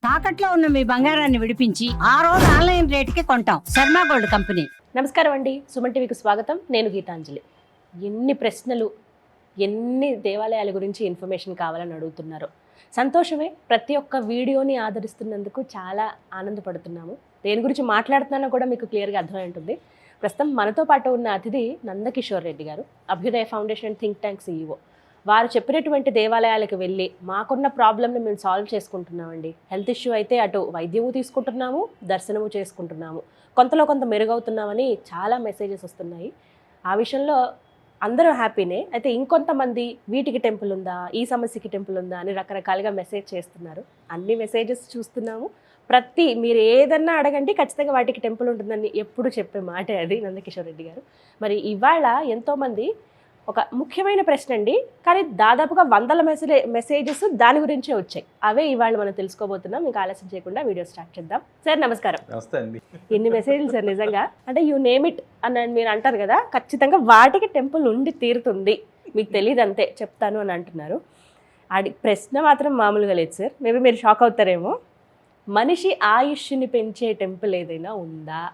తాకట్లో ఉన్న మీ బంగారాన్ని విడిపించి ఆ రోజు ఆన్లైన్ రేటుకి కొంటాం. Sharma gold company. నమస్కారం అండి, సుమన్ టీవీకి స్వాగతం. నేను గీతాంజలి. ఎన్ని ప్రశ్నలు, ఎన్ని దేవాలయాల గురించి ఇన్ఫర్మేషన్ కావాలని అడుగుతున్నారు. సంతోషమే, ప్రతి ఒక్క వీడియోని ఆదరిస్తున్నందుకు చాలా ఆనందపడుతున్నాము. దేని గురించి మాట్లాడుతున్నానో కూడా మీకు క్లియర్గా అర్థమై ఉంటుంది. ప్రస్తుతం మనతో పాటు ఉన్న అతిథి నందకిషోర్ రెడ్డి గారు, అభ్యుదయ ఫౌండేషన్ థింక్ ట్యాంక్ CEO. వారు చెప్పినటువంటి దేవాలయాలకు వెళ్ళి మాకున్న ప్రాబ్లమ్ని మేము సాల్వ్ చేసుకుంటున్నామండి. హెల్త్ ఇష్యూ అయితే అటు వైద్యము తీసుకుంటున్నాము, దర్శనము చేసుకుంటున్నాము, కొంతలో కొంత మెరుగవుతున్నామని చాలా మెసేజెస్ వస్తున్నాయి. ఆ విషయంలో అందరూ హ్యాపీనే. అయితే ఇంకొంతమంది వీటికి టెంపుల్ ఉందా, ఈ సమస్యకి టెంపుల్ ఉందా అని రకరకాలుగా మెసేజ్ చేస్తున్నారు. అన్ని మెసేజెస్ చూస్తున్నాము. మీరు ఏదన్నా అడగండి, ఖచ్చితంగా వాటికి టెంపుల్ ఉంటుందని ఎప్పుడు చెప్పే మాట అది నందకిషోర్ రెడ్డి గారు. మరి ఇవాళ ఎంతోమంది ఒక ముఖ్యమైన ప్రశ్న అండి, కానీ దాదాపుగా వందల మెసేజెస్ దాని గురించే వచ్చాయి. అవే ఇవాళ మనం తెలుసుకోబోతున్నాం. మీకు ఆలస్యం చేయకుండా వీడియో స్టార్ట్ చేద్దాం. సార్ నమస్కారం. నమస్తే అండి. ఎన్ని మెసేజ్లు సార్ నిజంగా, అంటే యూ నేమ్ ఇట్ అని మీరు అంటారు కదా, ఖచ్చితంగా వాటికి టెంపుల్ ఉండి తీరుతుంది. మీకు తెలియదు అంతే, చెప్తాను అని అంటున్నారు. ప్రశ్న మాత్రం మామూలుగా లేదు సార్. మేబీ మీరు షాక్ అవుతారేమో. మనిషి ఆయుష్ని పెంచే టెంపుల్ ఏదైనా ఉందా?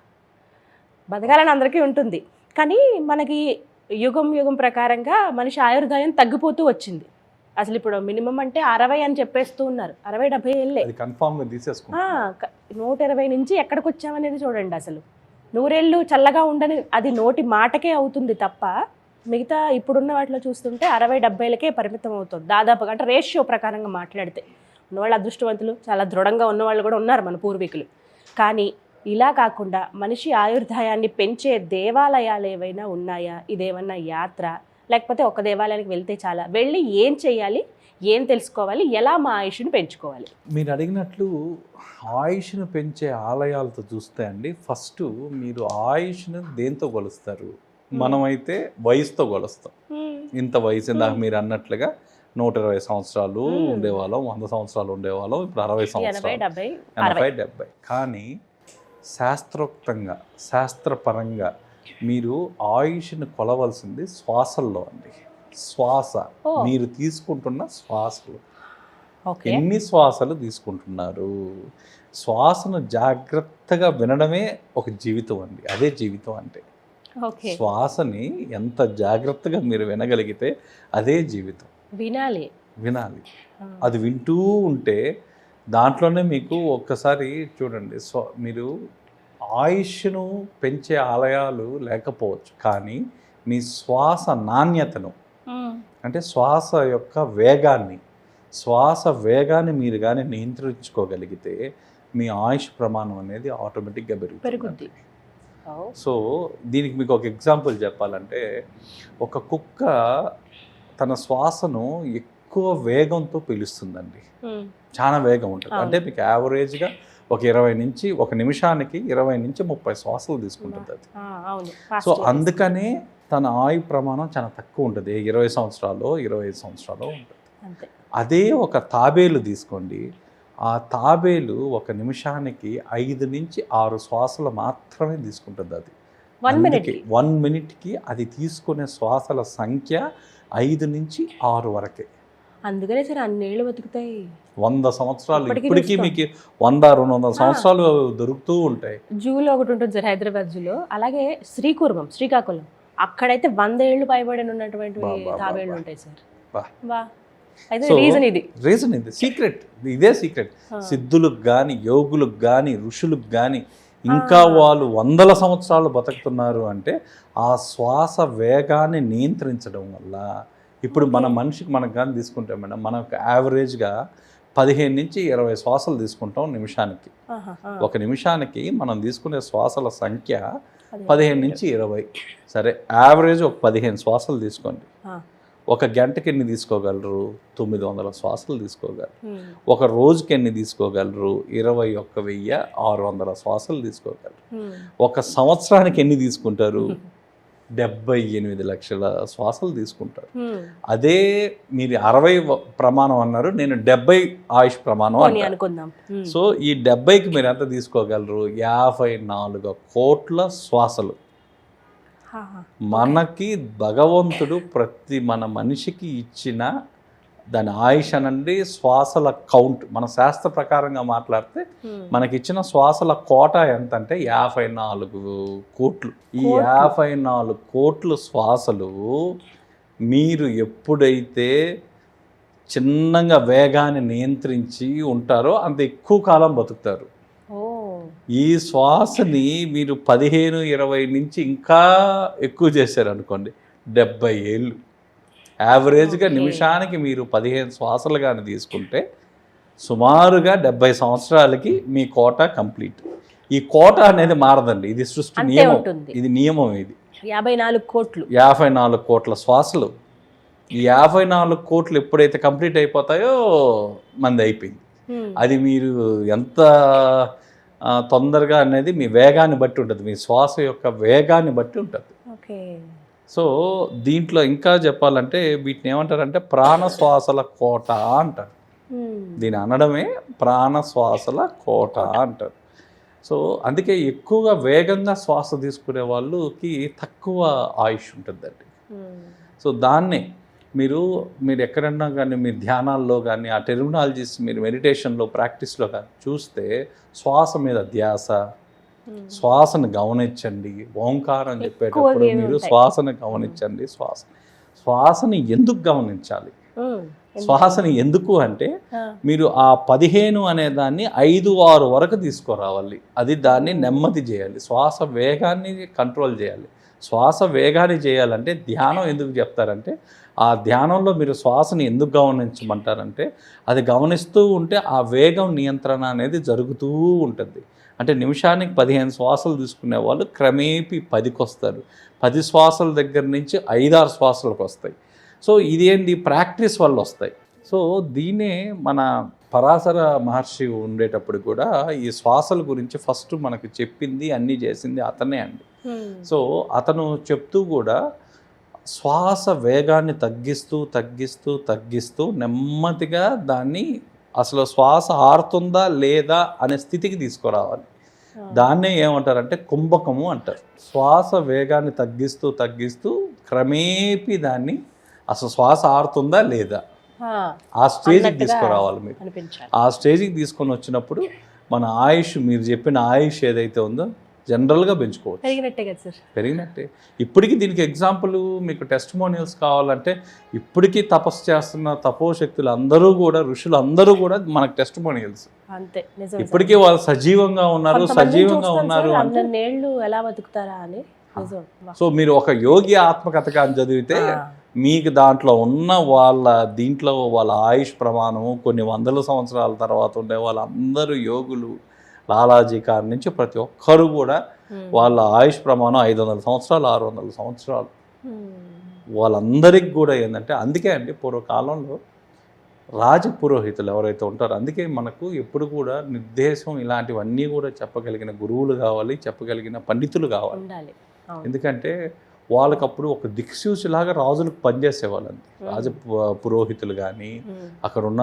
బతకాలని అందరికీ ఉంటుంది, కానీ మనకి యుగం యుగం ప్రకారంగా మనిషి ఆయుర్దాయం తగ్గిపోతూ వచ్చింది. అసలు ఇప్పుడు మినిమం అంటే 60 అని చెప్పేస్తూ ఉన్నారు. 60-70 ఏళ్ళే. 120 నుంచి ఎక్కడికి వచ్చామనేది చూడండి. అసలు 100 ఏళ్ళు చల్లగా ఉండని అది నోటి మాటకే అవుతుంది తప్ప, మిగతా ఇప్పుడున్న వాటిలో చూస్తుంటే 60-70లకే పరిమితం అవుతుంది దాదాపుగా. అంటే రేషియో ప్రకారంగా మాట్లాడితే ఉన్నవాళ్ళు అదృష్టవంతులు, చాలా దృఢంగా ఉన్నవాళ్ళు కూడా ఉన్నారు మన పూర్వీకులు. కానీ ఇలా కాకుండా మనిషి ఆయుర్దాయాన్ని పెంచే దేవాలయాలు ఏవైనా ఉన్నాయా? ఇదేమన్నా యాత్ర, లేకపోతే ఒక దేవాలయానికి వెళ్తే చాలా, వెళ్ళి ఏం చేయాలి, ఏం తెలుసుకోవాలి, ఎలా మా ఆయుష్ని పెంచుకోవాలి? మీరు అడిగినట్లు ఆయుష్ను పెంచే ఆలయాలతో చూస్తే అండి, ఫస్ట్ మీరు ఆయుష్ను దేంతో కొలుస్తారు? మనమైతే వయసుతో కొలుస్తాం. ఇంత వయసు, ఇందాక మీరు అన్నట్లుగా 120 సంవత్సరాలు ఉండేవాళ్ళం, 100 సంవత్సరాలు ఉండేవాళ్ళం, ఇప్పుడు 60 సంవత్సరాలు, 80-70. కానీ శాస్త్రోక్తంగా, శాస్త్రపరంగా మీరు ఆయుష్ను కొలవలసింది శ్వాసల్లో అండి. శ్వాస, మీరు తీసుకుంటున్న శ్వాసలు, ఎన్ని శ్వాసలు తీసుకుంటున్నారు? శ్వాసను జాగ్రత్తగా వినడమే ఒక జీవితం అండి. అదే జీవితం అంటే. శ్వాసని ఎంత జాగ్రత్తగా మీరు వినగలిగితే అదే జీవితం. వినాలి. అది వింటూ ఉంటే దాంట్లోనే మీకు ఒక్కసారి చూడండి, మీరు ఆయుష్ను పెంచే ఆలయాలు లేకపోవచ్చు, కానీ మీ శ్వాస నాణ్యతను, అంటే శ్వాస యొక్క వేగాన్ని మీరు కానీ నియంత్రించుకోగలిగితే మీ ఆయుష్ ప్రమాణం అనేది ఆటోమేటిక్గా పెరుగుతుంది. సో దీనికి మీకు ఒక ఎగ్జాంపుల్ చెప్పాలంటే, ఒక కుక్క తన శ్వాసను ఎక్కువ వేగంతో పీలుస్తుందండి. చాలా వేగం ఉంటుంది. అంటే మీకు యావరేజ్గా ఒక నిమిషానికి 20 నుంచి 30 శ్వాసలు తీసుకుంటుంది అది. సో అందుకనే తన ఆయు ప్రమాణం చాలా తక్కువ ఉంటుంది. 20 సంవత్సరాలు 25 సంవత్సరాలు ఉంటుంది. అదే ఒక తాబేలు తీసుకోండి, ఆ తాబేలు ఒక నిమిషానికి 5 నుంచి 6 శ్వాసలు మాత్రమే తీసుకుంటుంది. అది 1 మినిట్కి అది తీసుకునే శ్వాసల సంఖ్య 5 నుంచి 6 వరకే. అందుకనే సరే అన్నేళ్ళు బతుకుతాయి. 100 సంవత్సరాలు, ఇప్పటికీ మీకు 100-200 సంవత్సరాలు దొరుకుతూ ఉంటాయి. జూలో ఒకటి ఉంటుంది సార్, హైదరాబాద్ జూలో. అలాగే శ్రీకాకుళం, అక్కడైతే 100 ఏళ్ళు పైబడి ఉన్నటువంటి తాబేళ్ళు ఉంటాయి సార్. రీజన్ ఇది సీక్రెట్, ఇదే సీక్రెట్. సిద్ధులకు కానీ, యోగులకు కానీ, ఋషులకు కానీ ఇంకా వాళ్ళు 100 సంవత్సరాలు బతుకుతున్నారు అంటే ఆ శ్వాస వేగాన్ని నియంత్రించడం వల్ల. ఇప్పుడు మన మనిషికి మనకు కానీ తీసుకుంటే మేడం, మనకు యావరేజ్గా 15 నుంచి 20 శ్వాసలు తీసుకుంటాం నిమిషానికి. ఒక నిమిషానికి మనం తీసుకునే శ్వాసల సంఖ్య 15 నుంచి 20. సరే, యావరేజ్ ఒక 15 శ్వాసలు తీసుకోండి. ఒక గంటకి ఎన్ని తీసుకోగలరు? 900 శ్వాసలు తీసుకోగలరు. ఒక రోజుకి ఎన్ని తీసుకోగలరు? 21,600 శ్వాసలు తీసుకోగలరు. ఒక సంవత్సరానికి ఎన్ని తీసుకుంటారు? 78 లక్షల శ్వాసలు తీసుకుంటారు. అదే మీరు 60 ప్రమాణం అన్నారు, నేను 70 ఆయుష్ ప్రమాణం అనుకుందాం. సో ఈ 70కి మీరు ఎంత తీసుకోగలరు? 54 కోట్ల శ్వాసలు. మనకి భగవంతుడు మన మనిషికి ఇచ్చిన దాని ఆయుష్ అనండి, శ్వాసల కౌంట్. మన శాస్త్ర ప్రకారంగా మాట్లాడితే మనకిచ్చిన శ్వాసల కోట ఎంత అంటే 54 కోట్లు. ఈ 54 కోట్లు శ్వాసలు మీరు ఎప్పుడైతే చిన్నగా వేగాన్ని నియంత్రించి ఉంటారో అంత ఎక్కువ కాలం బతుకుతారు. ఈ శ్వాసని మీరు 15-20 నుంచి ఇంకా ఎక్కువ చేశారు అనుకోండి, 70 ఏళ్ళు. యావరేజ్గా నిమిషానికి మీరు 15 శ్వాసలు కానీ తీసుకుంటే సుమారుగా 70 సంవత్సరాలకి మీ కోట కంప్లీట్. ఈ కోట అనేది మారదండి, ఇది సృష్టి నియమం, ఇది నియమం. ఇది 54 కోట్లు, 54 కోట్ల శ్వాసలు. ఈ 54 కోట్లు ఎప్పుడైతే కంప్లీట్ అయిపోతాయో మంది అయిపోయింది. అది మీరు ఎంత తొందరగా అనేది మీ వేగాన్ని బట్టి ఉంటుంది, మీ శ్వాస యొక్క వేగాన్ని బట్టి ఉంటుంది. సో దీంట్లో ఇంకా చెప్పాలంటే వీటిని ఏమంటారంటే ప్రాణశ్వాసల కోట అంటారు. దీని అనడమే ప్రాణశ్వాసల కోట అంటారు. సో అందుకే ఎక్కువగా వేగంగా శ్వాస తీసుకునే వాళ్ళకి తక్కువ ఆయుష్ ఉంటుందండి. సో దాన్నే మీరు ఎక్కడన్నా కానీ మీరు ధ్యానాల్లో కానీ ఆ టెర్మినాలజీస్ మీరు మెడిటేషన్లో ప్రాక్టీస్లో కానీ చూస్తే శ్వాస మీద ధ్యాస, శ్వాసను గమనించండి. ఓంకారం చెప్పేటప్పుడు మీరు శ్వాసను గమనించండి. శ్వాసని ఎందుకు గమనించాలి? శ్వాసని ఎందుకు అంటే మీరు ఆ 15 అనే దాన్ని 5-6 వరకు తీసుకురావాలి. అది దాన్ని నెమ్మది చేయాలి, శ్వాస వేగాన్ని కంట్రోల్ చేయాలి. శ్వాస వేగాన్ని చేయాలంటే ధ్యానం ఎందుకు చెప్తారంటే, ఆ ధ్యానంలో మీరు శ్వాసని ఎందుకు గమనించమంటారంటే అది గమనిస్తూ ఉంటే ఆ వేగం నియంత్రణ అనేది జరుగుతూ ఉంటుంది. అంటే నిమిషానికి 15 శ్వాసలు తీసుకునే వాళ్ళు క్రమేపీ 10కి వస్తారు. 10 శ్వాసల దగ్గర నుంచి 5-6 శ్వాసలకు వస్తాయి. సో ఇదేంటి ప్రాక్టీస్ వల్ల వస్తాయి. సో దీన్నే మన పరాశర మహర్షి ఉండేటప్పుడు కూడా ఈ శ్వాసల గురించి ఫస్ట్ మనకు చెప్పింది అన్నీ చేసింది అతనే అండి. సో అతను చెప్తూ కూడా శ్వాస వేగాన్ని తగ్గిస్తూ తగ్గిస్తూ తగ్గిస్తూ నెమ్మదిగా దాన్ని అసలు శ్వాస ఆరుతుందా లేదా అనే స్థితికి తీసుకురావాలి. దాన్నే ఏమంటారంటే కుంభకము అంటారు. శ్వాస వేగాన్ని తగ్గిస్తూ తగ్గిస్తూ క్రమేపీ దాన్ని అసలు శ్వాస ఆరుతుందా లేదా ఆ స్టేజ్కి తీసుకురావాలి. మీరు ఆ స్టేజ్కి తీసుకొని వచ్చినప్పుడు మన ఆయుష్, మీరు చెప్పిన ఆయుష్ ఏదైతే ఉందో జనరల్గా పెంచుకోవచ్చు. పెరిగినట్టే. ఇప్పటికీ దీనికి ఎగ్జాంపుల్ మీకు టెస్టిమోనియల్స్ కావాలంటే ఇప్పటికీ తపస్సు చేస్తున్న తపోశక్తులు అందరూ కూడా, ఋషులు అందరూ కూడా మనకు టెస్టిమోనియల్స్. ఇప్పటికీ వాళ్ళు సజీవంగా ఉన్నారు అంటే ఎలా బతుకుతారా అని. సో మీరు ఒక యోగి ఆత్మకథకాన్ని చదివితే మీకు దాంట్లో ఉన్న దీంట్లో వాళ్ళ ఆయుష్ ప్రమాణము కొన్ని 100 సంవత్సరాల తర్వాత ఉండే వాళ్ళందరూ యోగులు, లాలాజీ కాడి నుంచి ప్రతి ఒక్కరు కూడా వాళ్ళ ఆయుష్ ప్రమాణం 500 సంవత్సరాలు 600 సంవత్సరాలు. వాళ్ళందరికీ కూడా ఏంటంటే అందుకే అండి పూర్వకాలంలో రాజపురోహితులు ఎవరైతే ఉంటారో, అందుకే మనకు ఎప్పుడు కూడా నిర్దేశం ఇలాంటివన్నీ కూడా చెప్పగలిగిన గురువులు కావాలి, చెప్పగలిగిన పండితులు కావాలి. ఎందుకంటే వాళ్ళకప్పుడు ఒక దిక్సూచిలాగా రాజులకు పనిచేసేవాళ్ళండి. పురోహితులు కానీ అక్కడున్న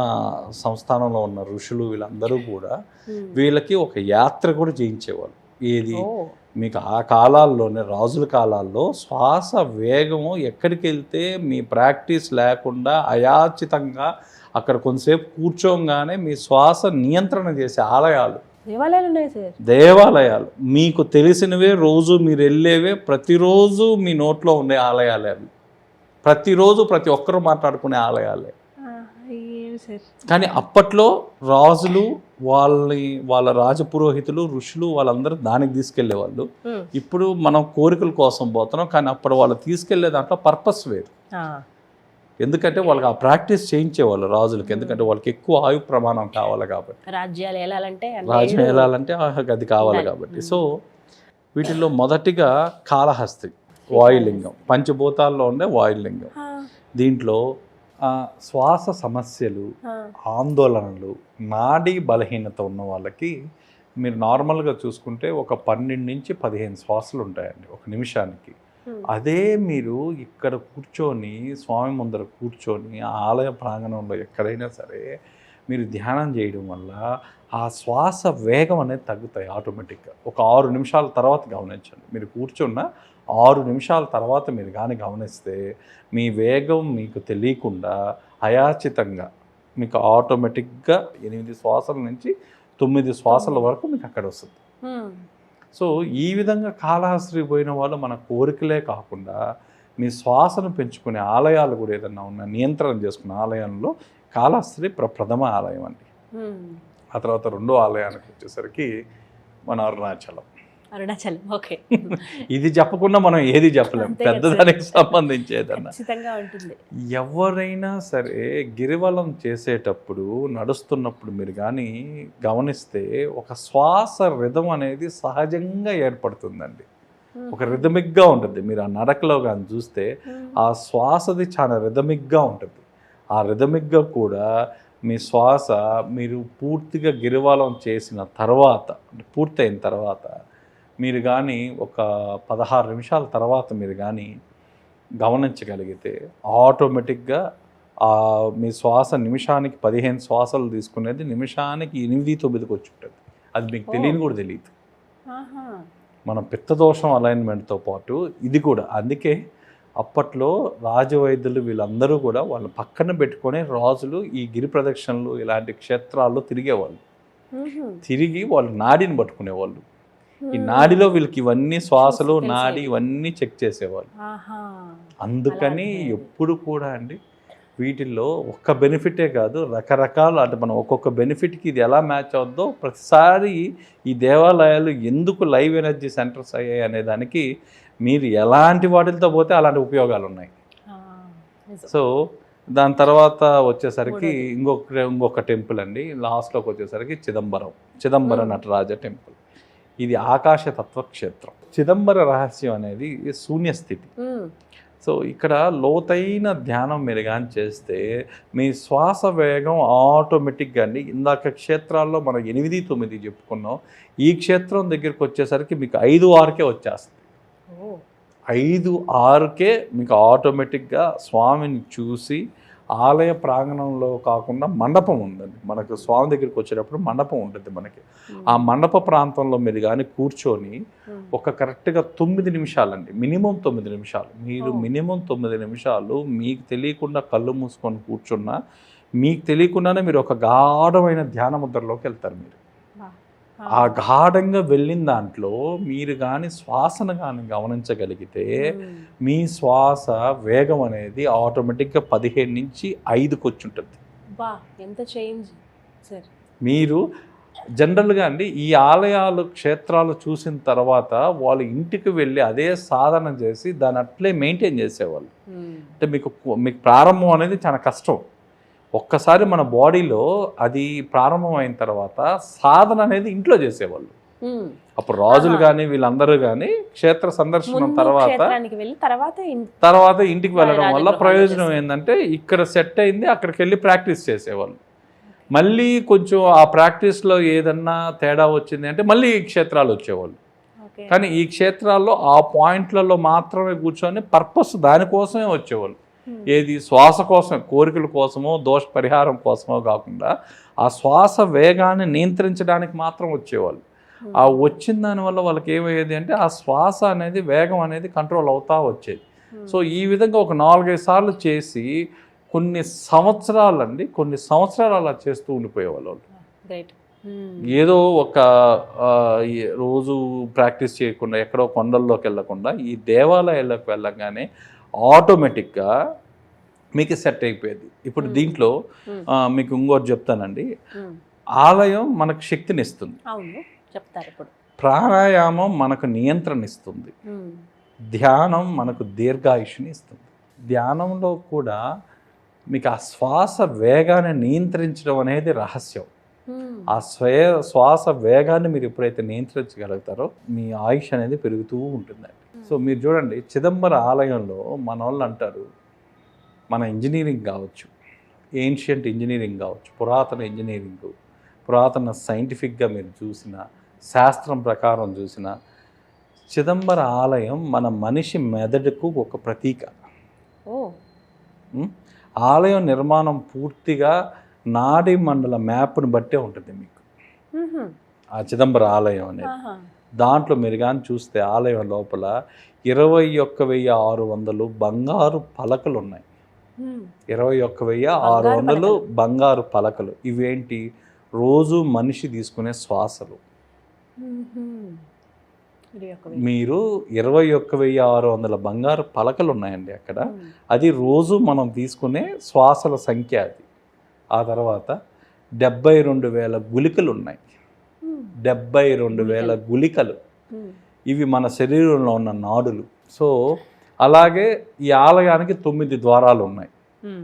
సంస్థానంలో ఉన్న ఋషులు వీళ్ళందరూ కూడా వీళ్ళకి ఒక యాత్ర కూడా చేయించేవాళ్ళు. ఏది మీకు ఆ కాలాల్లోనే రాజుల కాలాల్లో శ్వాస వేగము ఎక్కడికి వెళ్తే మీ ప్రాక్టీస్ లేకుండా అయాచితంగా అక్కడ కొంతసేపు కూర్చోగానే మీ శ్వాస నియంత్రణ చేసే ఆలయాలు, దేవాలయాలు మీకు తెలిసినవే, రోజు మీరు వెళ్ళేవే, ప్రతిరోజు మీ నోట్లో ఉండే ఆలయాలే అవి. ప్రతిరోజు ప్రతి ఒక్కరు మాట్లాడుకునే ఆలయాలే. కానీ అప్పట్లో రాజులు వాళ్ళ రాజపురోహితులు ఋషులు వాళ్ళందరూ దానికి తీసుకెళ్లేవాళ్ళు. ఇప్పుడు మనం కోరికల కోసం పోతున్నాం, కానీ అప్పుడు వాళ్ళు తీసుకెళ్లే దాంట్లో పర్పస్ వేరు. ఎందుకంటే వాళ్ళకి ఆ ప్రాక్టీస్ చేయించేవాళ్ళు రాజులకి. ఎందుకంటే వాళ్ళకి ఎక్కువ ఆయు ప్రమాణం కావాలి కాబట్టి, రాజ్యం వెళ్ళాలంటే అది కావాలి కాబట్టి. సో వీటిల్లో మొదటిగా కాళహస్తి వాయులింగం, పంచభూతాల్లో ఉండే వాయులింగం. దీంట్లో శ్వాస సమస్యలు, ఆందోళనలు, నాడీ బలహీనత ఉన్న వాళ్ళకి మీరు నార్మల్గా చూసుకుంటే ఒక 12 నుంచి 15 శ్వాసలు ఉంటాయండి ఒక నిమిషానికి. అదే మీరు ఇక్కడ కూర్చొని స్వామి ముందర కూర్చొని ఆలయ ప్రాంగణంలో ఎక్కడైనా సరే మీరు ధ్యానం చేయడం వల్ల ఆ శ్వాస వేగం అనేది తగ్గుతాయి ఆటోమేటిక్గా. ఒక 6 నిమిషాల తర్వాత గమనించండి. మీరు కూర్చున్న 6 నిమిషాల తర్వాత మీరు కానీ గమనిస్తే మీ వేగం మీకు తెలియకుండా అయాచితంగా మీకు ఆటోమేటిక్గా 8 శ్వాసల నుంచి 9 శ్వాసల వరకు మీకు అక్కడ వస్తుంది. సో ఈ విధంగా కాళహస్తి పోయిన వాళ్ళు మన కోరికలే కాకుండా మీ శ్వాసను పెంచుకునే ఆలయాలు కూడా ఏదన్నా ఉన్న నియంత్రణ చేసుకునే ఆలయంలో కాళహస్తి ప్రథమ ఆలయం అండి. ఆ తర్వాత రెండో ఆలయానికి వచ్చేసరికి మన అరుణాచలం. ఓకే. ఇది చెప్పకుండా మనం ఏది చెప్పలేము, పెద్దదానికి సంబంధించేదన్నా. ఉంటుంది. ఎవరైనా సరే గిరివలం చేసేటప్పుడు నడుస్తున్నప్పుడు మీరు కానీ గమనిస్తే ఒక శ్వాస రిథం అనేది సహజంగా ఏర్పడుతుందండి. ఒక రిథమిక్గా ఉంటుంది. మీరు ఆ నడకలో కానీ చూస్తే ఆ శ్వాసది చాలా రిథమిక్గా ఉంటుంది. ఆ రిథమిక్గా కూడా మీ శ్వాస మీరు పూర్తిగా గిరివలం చేసిన తర్వాత, పూర్తయిన తర్వాత మీరు కానీ ఒక 16 నిమిషాల తర్వాత మీరు కానీ గమనించగలిగితే ఆటోమేటిక్గా మీ శ్వాస నిమిషానికి 15 శ్వాసలు తీసుకునేది నిమిషానికి 8-9కి వచ్చి ఉంటుంది. అది మీకు తెలియని కూడా తెలియదు. మన పిత్తదోషం అలైన్మెంట్తో పాటు ఇది కూడా. అందుకే అప్పట్లో రాజవైద్యులు వీళ్ళందరూ కూడా వాళ్ళ పక్కన పెట్టుకొని రాజులు ఈ గిరి ప్రదక్షిణలు ఇలాంటి క్షేత్రాల్లో తిరిగేవాళ్ళు. తిరిగి వాళ్ళు నాడిని పట్టుకునేవాళ్ళు. ఈ నాడిలో వీళ్ళకి ఇవన్నీ శ్వాసలు నాడి ఇవన్నీ చెక్ చేసేవాళ్ళు. అందుకని ఎప్పుడు కూడా అండి వీటిల్లో ఒక్క బెనిఫిటే కాదు, రకరకాల అంటే మనం ఒక్కొక్క బెనిఫిట్కి ఇది ఎలా మ్యాచ్ అవుద్దో ప్రతిసారి ఈ దేవాలయాలు ఎందుకు లైవ్ ఎనర్జీ సెంటర్స్ అయ్యాయి అనే దానికి మీరు ఎలాంటి వాటితో పోతే అలాంటి ఉపయోగాలు ఉన్నాయి. సో దాని తర్వాత వచ్చేసరికి ఇంకొక టెంపుల్ అండి, లాస్ట్లోకి వచ్చేసరికి చిదంబర నటరాజ టెంపుల్. ఇది ఆకాశ తత్వక్షేత్రం. చిదంబర రహస్యం అనేది శూన్యస్థితి. సో ఇక్కడ లోతైన ధ్యానం మీరు కానీ చేస్తే మీ శ్వాస వేగం ఆటోమేటిక్గా అండి, ఇందాక క్షేత్రాల్లో మనం 8-9 చెప్పుకున్నాం, ఈ క్షేత్రం దగ్గరికి వచ్చేసరికి మీకు 5-6కే వచ్చేస్తుంది. 5-6కే మీకు ఆటోమేటిక్గా స్వామిని చూసి, ఆలయ ప్రాంగణంలో కాకుండా మండపం ఉందండి మనకు. స్వామి దగ్గరికి వచ్చేటప్పుడు మండపం ఉంటుంది మనకి. ఆ మండప ప్రాంతంలో మీరు కానీ కూర్చొని ఒక కరెక్ట్గా 9 నిమిషాలండి, మినిమం 9 నిమిషాలు మీరు మినిమం 9 నిమిషాలు మీకు తెలియకుండా కళ్ళు మూసుకొని కూర్చున్నా మీకు తెలియకుండానే మీరు ఒక గాఢమైన ధ్యాన ముద్రలోకి వెళ్తారు. మీరు ఆ గాఢంగా వెళ్ళిన దాంట్లో మీరు కానీ శ్వాసను కానీ గమనించగలిగితే మీ శ్వాస వేగం అనేది ఆటోమేటిక్గా 15 నుంచి 5కి వచ్చి ఉంటుంది. ఎంత చేంజ్ సార్. మీరు జనరల్గా అండి ఈ ఆలయాలు క్షేత్రాలు చూసిన తర్వాత వాళ్ళు ఇంటికి వెళ్ళి అదే సాధన చేసి దాన్ని అట్లే మెయింటైన్ చేసేవాళ్ళు. అంటే మీకు ప్రారంభం అనేది చాలా కష్టం. ఒక్కసారి మన బాడీలో అది ప్రారంభమైన తర్వాత సాధన అనేది ఇంట్లో చేసేవాళ్ళు. అప్పుడు రాజులు కానీ వీళ్ళందరూ కానీ క్షేత్ర సందర్శనం తర్వాత ఇంటికి వెళ్ళడం వల్ల ప్రయోజనం ఏంటంటే ఇక్కడ సెట్ అయింది, అక్కడికి వెళ్ళి ప్రాక్టీస్ చేసేవాళ్ళు. మళ్ళీ కొంచెం ఆ ప్రాక్టీస్లో ఏదన్నా తేడా వచ్చింది అంటే మళ్ళీ ఈ క్షేత్రాలు వచ్చేవాళ్ళు. కానీ ఈ క్షేత్రాల్లో ఆ పాయింట్లలో మాత్రమే కూర్చొని పర్పస్ దానికోసమే వచ్చేవాళ్ళు. ఏది శ్వాస కోసం, కోరికల కోసమో దోష పరిహారం కోసమో కాకుండా ఆ శ్వాస వేగాన్ని నియంత్రించడానికి మాత్రం వచ్చేవాళ్ళు. ఆ వచ్చిన దానివల్ల వాళ్ళకి ఏమయ్యేది అంటే ఆ శ్వాస అనేది వేగం అనేది కంట్రోల్ అవుతా వచ్చేది. సో ఈ విధంగా ఒక 4-5 సార్లు చేసి కొన్ని సంవత్సరాలు అలా చేస్తూ ఉండిపోయేవాళ్ళు. ఏదో ఒక రోజు ప్రాక్టీస్ చేయకుండా ఎక్కడో కొండల్లోకి వెళ్ళకుండా ఈ దేవాలయాల్లోకి వెళ్ళగానే ఆటోమేటిక్గా మీకు సెట్ అయిపోయేది. ఇప్పుడు దీంట్లో మీకు ఇంకోటి చెప్తానండి. ఆలయం మనకు శక్తిని ఇస్తుంది, ప్రాణాయామం మనకు నియంత్రణ ఇస్తుంది, ధ్యానం మనకు దీర్ఘాయుష్ని ఇస్తుంది. ధ్యానంలో కూడా మీకు ఆ శ్వాస వేగాన్ని నియంత్రించడం అనేది రహస్యం. ఆ శ్వాస వేగాన్ని మీరు ఎప్పుడైతే నియంత్రించగలుగుతారో మీ ఆయుష్ అనేది పెరుగుతూ ఉంటుందండి. సో మీరు చూడండి, చిదంబర ఆలయంలో మన వాళ్ళు అంటారు, మన ఇంజనీరింగ్ కావచ్చు, ఏన్షియంట్ ఇంజనీరింగ్ కావచ్చు, పురాతన సైంటిఫిక్గా మీరు చూసిన, శాస్త్రం ప్రకారం చూసిన చిదంబర ఆలయం మన మనిషి మెదడుకు ఒక ప్రతీక. ఆలయం నిర్మాణం పూర్తిగా నాడీ మండల మ్యాప్ను బట్టే ఉంటుంది. మీకు ఆ చిదంబర ఆలయం అనేది. దాంట్లో మీరు కానీ చూస్తే ఆలయం లోపల 21,600 బంగారు పలకలు ఉన్నాయి. 21,600 బంగారు పలకలు. ఇవేంటి? రోజు మనిషి తీసుకునే శ్వాసలు. మీరు 21,600 బంగారు పలకలు ఉన్నాయండి అక్కడ. అది రోజు మనం తీసుకునే శ్వాసల సంఖ్య అది. ఆ తర్వాత 72,000 గుళికలు ఉన్నాయి. 72,000 గుళికలు. ఇవి మన శరీరంలో ఉన్న నాడులు. సో అలాగే ఈ ఆలయానికి 9 ద్వారాలు ఉన్నాయి.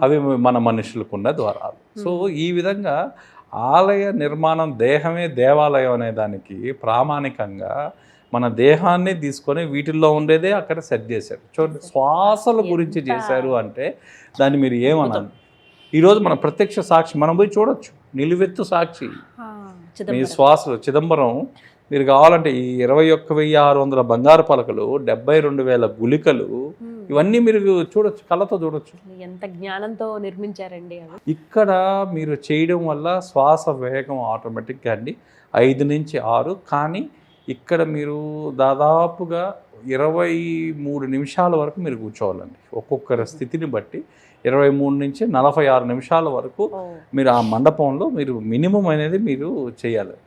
అవి మన మనుషులకున్న ద్వారాలు. సో ఈ విధంగా ఆలయ నిర్మాణం, దేహమే దేవాలయం అనే దానికి ప్రామాణికంగా మన దేహాన్ని తీసుకొని వీటిల్లో ఉండేదే అక్కడ సెట్ చేశారు. చూడండి, శ్వాసల గురించి చేశారు అంటే దాన్ని మీరు ఏమనాలి? ఈరోజు మన ప్రత్యక్ష సాక్షి, మనం పోయి చూడొచ్చు, నిలువెత్తు సాక్షి మీ శ్వాసలు. చిదంబరం మీరు కావాలంటే ఈ 21,600 బంగారు పలకలు, 72,000 గుళికలు, ఇవన్నీ మీరు చూడొచ్చు, కళ్ళతో చూడొచ్చు. ఎంత జ్ఞానంతో నిర్మించారండి అవి. ఇక్కడ మీరు చేయడం వల్ల శ్వాస వేగం ఆటోమేటిక్గా అండి 5 నుంచి 6. కానీ ఇక్కడ మీరు దాదాపుగా 23 నిమిషాల వరకు మీరు కూర్చోవాలండి. ఒక్కొక్కరి స్థితిని బట్టి 23 నుంచి 46 నిమిషాల వరకు మీరు ఆ మండపంలో మీరు మినిమం అనేది మీరు చేయాలి.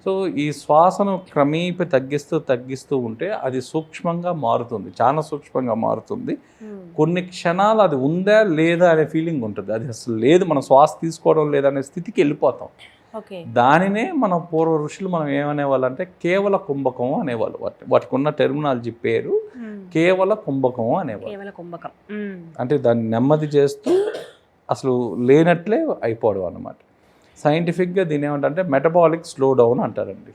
సో ఈ శ్వాసను క్రమేపీ తగ్గిస్తూ ఉంటే అది సూక్ష్మంగా మారుతుంది, చాలా సూక్ష్మంగా మారుతుంది. కొన్ని క్షణాలు అది ఉందా లేదా అనే ఫీలింగ్ ఉంటుంది. అది అసలు లేదు, మనం శ్వాస తీసుకోవడం లేదనే స్థితికి వెళ్ళిపోతాం. దానినే మన పూర్వ ఋషులు మనం ఏమనేవాళ్ళు అంటే కేవల కుంభకం అనేవాళ్ళు. వాటికి ఉన్న టెర్మినాలజీ పేరు కేవల కుంభకం అనేవాళ్ళు. అంటే దాన్ని నెమ్మది చేస్తూ అసలు లేనట్లే అయిపోవడం అన్నమాట. సైంటిఫిక్గా దీని ఏమంటే మెటబాలిక్ స్లో డౌన్ అంటారండి.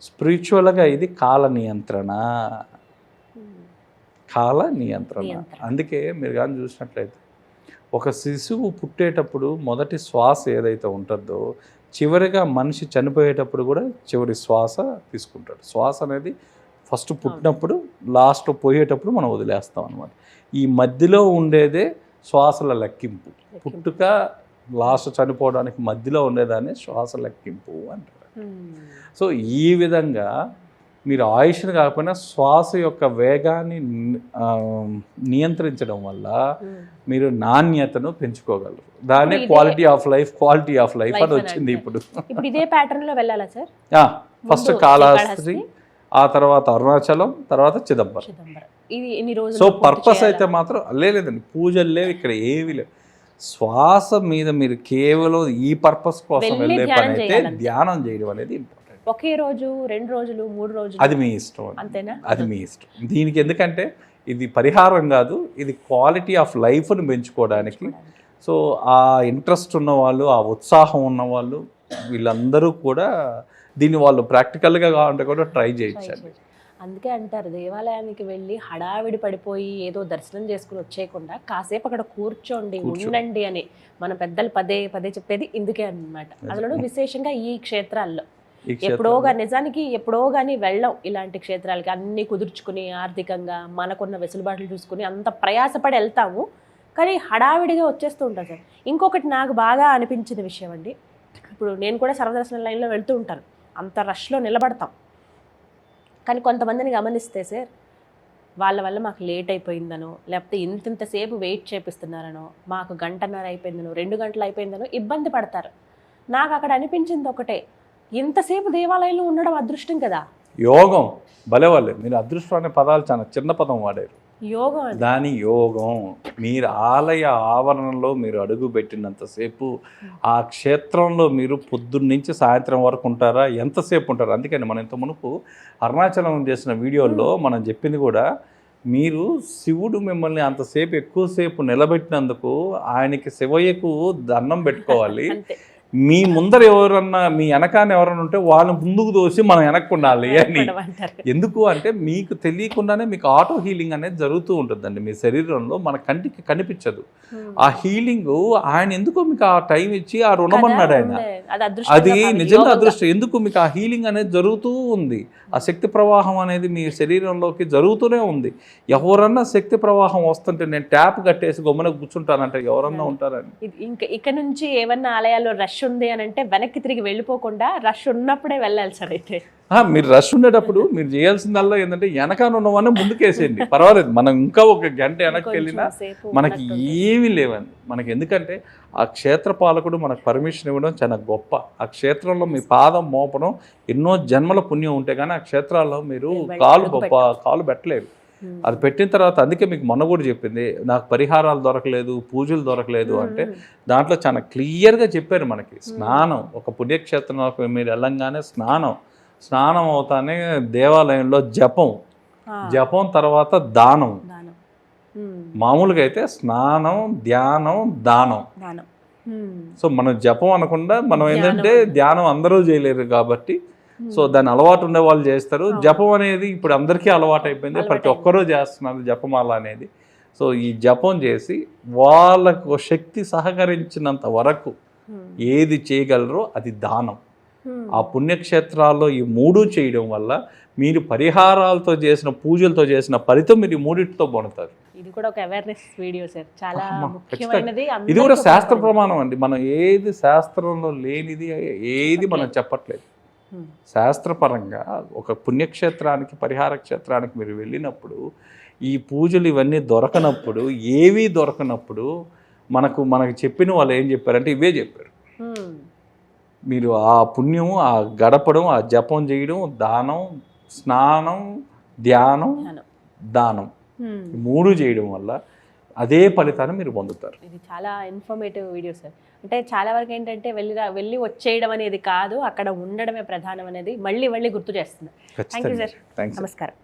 స్పిరిచువల్గా ఇది కాల నియంత్రణ. అందుకే మీరు కానీ చూసినట్లయితే ఒక శిశువు పుట్టేటప్పుడు మొదటి శ్వాస ఏదైతే ఉంటుందో, చివరిగా మనిషి చనిపోయేటప్పుడు కూడా చివరి శ్వాస తీసుకుంటాడు. శ్వాస అనేది ఫస్ట్ పుట్టినప్పుడు, లాస్ట్ పోయేటప్పుడు మనం వదిలేస్తాం అనమాట. ఈ మధ్యలో ఉండేదే శ్వాసల లెక్కింపు. పుట్టుక లాస్ట్ చనిపోవడానికి మధ్యలో ఉండేదాన్ని శ్వాస లెక్కింపు అంటారు. సో ఈ విధంగా మీరు ఆయుష్ని కాకపోయినా శ్వాస యొక్క వేగాన్ని నియంత్రించడం వల్ల మీరు నాణ్యతను పెంచుకోగలరు. దాన్ని క్వాలిటీ ఆఫ్ లైఫ్ అని వచ్చింది ఇప్పుడు. ఇదే ప్యాటర్న్ లో వెళ్ళాలా సార్? ఫస్ట్ కాళహస్తి, ఆ తర్వాత అరుణాచలం, తర్వాత చిదంబరం. సో పర్పస్ అయితే మాత్రం లేదండి, పూజలు లేవు ఇక్కడ, ఏవి లేవు. శ్వాస మీద మీరు కేవలం ఈ పర్పస్ కోసం వెళ్ళే పని అయితే ధ్యానం చేయడం అనేది ఇంపార్టెంట్. ఒకే రోజు, 2 రోజులు, 3 రోజులు అది మీ ఇష్టం. అంతేనా? అది మీ ఇష్టం. దీనికి ఎందుకంటే ఇది పరిహారం కాదు, ఇది క్వాలిటీ ఆఫ్ లైఫ్ను పెంచుకోవడానికి. సో ఆ ఇంట్రెస్ట్ ఉన్నవాళ్ళు, ఆ ఉత్సాహం ఉన్నవాళ్ళు, వీళ్ళందరూ కూడా దీన్ని వాళ్ళు ప్రాక్టికల్గా కావాలంటే కూడా ట్రై చేయొచ్చండి. అందుకే అంటారు, దేవాలయానికి వెళ్ళి హడావిడి పడిపోయి ఏదో దర్శనం చేసుకుని వచ్చేయకుండా కాసేపు అక్కడ కూర్చోండి, ఉండండి అని మన పెద్దలు పదే చెప్పేది ఇందుకే అన్నమాట. అందులో విశేషంగా ఈ క్షేత్రాల్లో నిజానికి ఎప్పుడో కానీ వెళ్ళం ఇలాంటి క్షేత్రాలకి. అన్ని కుదుర్చుకుని ఆర్థికంగా మనకున్న వెసులుబాట్లు చూసుకుని అంత ప్రయాసపడి వెళ్తాము, కానీ హడావిడిగా వచ్చేస్తూ ఉంటాం సార్. ఇంకొకటి నాకు బాగా అనిపించిన విషయం అండి, ఇప్పుడు నేను కూడా సర్వదర్శన లైన్లో వెళ్తూ ఉంటాను, అంత రష్లో నిలబడతాం. కానీ కొంతమందిని గమనిస్తే సార్, వాళ్ళ వల్ల మాకు లేట్ అయిపోయిందనో, లేకపోతే ఇంతసేపు వెయిట్ చేపిస్తున్నారనో, మాకు 1 గంటన్నర అయిపోయిందనో, 2 గంటలు అయిపోయిందనో ఇబ్బంది పడతారు. నాకు అక్కడ అనిపించింది ఒకటే, ఇంతసేపు దేవాలయంలో ఉండడం అదృష్టం కదా. యోగం భలేవాళ్ళు. మీరు అదృష్టం అనే పదాలు చాలా చిన్న పదం వాడారు. యోగం, దాని యోగం. మీరు ఆలయ ఆవరణలో మీరు అడుగు పెట్టినంతసేపు ఆ క్షేత్రంలో మీరు పొద్దున్నుంచి సాయంత్రం వరకు ఉంటారా, ఎంతసేపు ఉంటారు? అందుకని మనం ఇంత మునుపు అరుణాచలం చేసిన వీడియోల్లో మనం చెప్పింది కూడా, మీరు శివుడు మిమ్మల్ని అంతసేపు ఎక్కువసేపు నిలబెట్టినందుకు ఆయనకి శివయ్యకు దండం పెట్టుకోవాలి. మీ ముందర ఎవరన్నా, మీ వెనకాన్ని ఎవరన్నా ఉంటే వాళ్ళని ముందుకు దోసి మనం వెనక్కు ఉండాలి అని. ఎందుకు అంటే మీకు తెలియకుండానే మీకు ఆటో హీలింగ్ అనేది జరుగుతూ ఉంటుందండి మీ శరీరంలో, మన కంటికి కనిపించదు. ఆ హీలింగ్ ఆయన ఎందుకో మీకు ఆ టైం ఇచ్చి ఆ రుణమన్నాడు ఆయన. అది నిజంగా అదృష్టం. ఎందుకు మీకు ఆ హీలింగ్ అనేది జరుగుతూ ఉంది, ఆ శక్తి ప్రవాహం అనేది మీ శరీరంలోకి జరుగుతూనే ఉంది. ఎవరన్నా శక్తి ప్రవాహం వస్తుంటే నేను ట్యాప్ కట్టేసి గమ్మున కూర్చుంటానంటే ఎవరన్నా ఉంటారని. ఇంకా ఇక్కడ నుంచి ఏమన్నా ఆలయాల్లో రష్ ఉంది అని అంటే వెనక్కి తిరిగి వెళ్ళిపోకుండా రష్ ఉన్నప్పుడే వెళ్ళాలి సార్ అయితే. మీరు రష్ ఉండేటప్పుడు మీరు చేయాల్సిందల్లా ఏంటంటే వెనకాల ఉన్నవన్నీ ముందుకేసేయండి, పర్వాలేదు. మనం ఇంకా ఒక గంట వెనక్కి వెళ్ళినా మనకి ఏమీ లేవండి మనకి. ఎందుకంటే ఆ క్షేత్ర పాలకుడు మనకు పర్మిషన్ ఇవ్వడం చాలా గొప్ప. ఆ క్షేత్రంలో మీ పాదం మోపడం ఎన్నో జన్మల పుణ్యం ఉంటే కానీ ఆ క్షేత్రాల్లో మీరు కాలు పెట్టలేరు. అది పెట్టిన తర్వాత అందుకే మీకు మొన్న కూడా చెప్పింది, నాకు పరిహారాలు దొరకలేదు, పూజలు దొరకలేదు అంటే దాంట్లో చాలా క్లియర్గా చెప్పారు మనకి. స్నానం, ఒక పుణ్యక్షేత్రంలోకి మీరు వెళ్ళంగానే స్నానం అవుతానే దేవాలయంలో జపం తర్వాత దానం. మామూలుగా అయితే స్నానం, ధ్యానం, దానం. సో మనం జపం అనకుండా మనం ఏంటంటే ధ్యానం అందరూ చేయలేరు కాబట్టి సో దాని అలవాటు ఉండే వాళ్ళు చేస్తారు. జపం అనేది ఇప్పుడు అందరికీ అలవాటు అయిపోయింది, ప్రతి ఒక్కరూ చేస్తున్నారు జపమాల అనేది. సో ఈ జపం చేసి వాళ్ళకు శక్తి సహకరించినంత వరకు ఏది చేయగలరో అది దానం. ఆ పుణ్యక్షేత్రాల్లో ఈ మూడు చేయడం వల్ల మీరు పరిహారాలతో చేసిన పూజలతో చేసిన ఫలితం మీరు ఈ మూడింటితో పొందుతారు. ఇది కూడా ఒక అవేర్నెస్ వీడియో సార్, చాలా ముఖ్యమైనది. ఇది కూడా శాస్త్ర ప్రమాణం అండి. మనం ఏది శాస్త్రంలో లేనిది ఏది మనం చెప్పట్లేదు. శాస్త్రపరంగా ఒక పుణ్యక్షేత్రానికి పరిహార క్షేత్రానికి మీరు వెళ్ళినప్పుడు ఈ పూజలు ఇవన్నీ దొరకనప్పుడు, ఏవీ దొరకనప్పుడు మనకు చెప్పిన వాళ్ళు ఏం చెప్పారంటే ఇవే చెప్పారు. మీరు ఆ పుణ్యం, ఆ గడపడం, ఆ జపం చేయడం, దానం, స్నానం, ధ్యానం, దానం, మూడు చేయడం వల్ల అదే ఫలితాన్ని మీరు పొందుతారు. ఇది చాలా ఇన్ఫర్మేటివ్ వీడియో సార్. అంటే చాలా వరకు ఏంటంటే వెళ్ళి వచ్చేయడం అనేది కాదు, అక్కడ ఉండడమే ప్రధానం అనేది మళ్ళీ గుర్తు చేస్తుంది. Thank you sir. నమస్కారం.